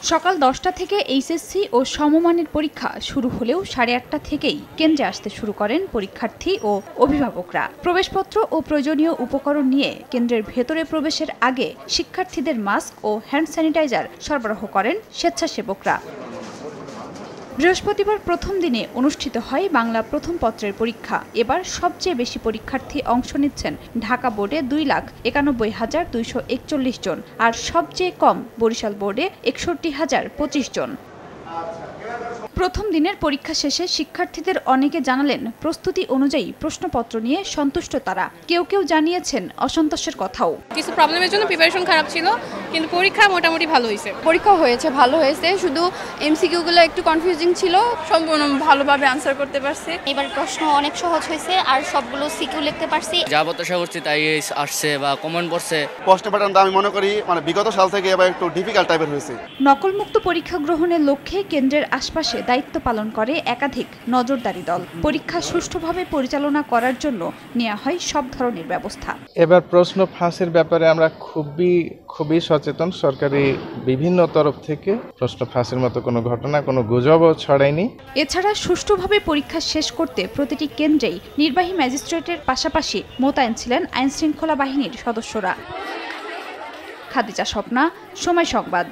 সকাল 10টা থেকে এইচএসসি ও সমমানের পরীক্ষা শুরু হলেও 8:30টা থেকেই কেন্দ্রে আসতে শুরু করেন পরীক্ষার্থী ও অভিভাবকরা। প্রবেশপত্র ও প্রয়োজনীয় উপকরণ নিয়ে কেন্দ্রের ভেতরে প্রবেশের আগে শিক্ষার্থীদের মাস্ক ও হ্যান্ড স্যানিটাইজার সরবরাহ করেন স্বেচ্ছাসেবকরা। বৃহস্পতিবার প্রথম দিনে অনুষ্ঠিত হয় বাংলা প্রথম পত্রের পরীক্ষা। এবার সবচেয়ে বেশি পরীক্ষার্থী অংশ নিচ্ছেন ঢাকা বোর্ডে 2,91,241 জন, আর সবচেয়ে কম বরিশাল বোর্ডে 61,025 জন। প্রথম দিনের পরীক্ষা শেষে শিক্ষার্থীদের অনেকে জানালেন প্রস্তুতি অনুযায়ী প্রশ্নপত্র নিয়ে সন্তুষ্ট তারা। কেউ কেউ জানিয়েছেন অসন্তোষের কথাও। কিছু প্রবলেমের জন্য প্রিপারেশন খারাপ ছিল, কিন্তু পরীক্ষা মোটামুটি ভালো হয়েছে। পরীক্ষা হয়েছে, ভালো হয়েছে, শুধু এমসিকিউ গুলো একটু কনফিউজিং ছিল, সম্পূর্ণ ভালোভাবে আনসার করতে পারছি। এবার প্রশ্ন অনেক সহজ হয়েছে আর সবগুলো সিকিউ লিখতে পারছি। যা প্রত্যাশা করছি তাই আসছে বা কমন পড়ছে। প্রশ্ন প্যাটার্ন আমি মনে করি বিগত সাল থেকে এবার একটু ডিফিকাল্ট টাইপের হয়েছে। নকলমুক্ত পরীক্ষা গ্রহণের লক্ষ্যে কেন্দ্রের আশপাশে দায়িত্ব পালন করে একাধিক নজরদারি দল। পরীক্ষা সুষ্ঠুভাবে পরিচালনা করার জন্য নেওয়া হয় সব ধরনের ব্যবস্থা। এবার প্রশ্ন ফাঁসের ব্যাপারে আমরা খুবই সচেতন। সরকারি বিভিন্ন তরফ থেকে প্রশ্ন ফাঁসের মতো কোনো ঘটনা, কোনো গুজবও ছড়ায়নি। এছাড়া সুষ্ঠুভাবে পরীক্ষা শেষ করতে প্রতিটি কেন্দ্রেই নির্বাহী ম্যাজিস্ট্রেটের পাশাপাশি মোতায়েন ছিলেন আইনশৃঙ্খলা বাহিনীর সদস্যরা। খাদিজা স্বপ্না, সময় সংবাদ।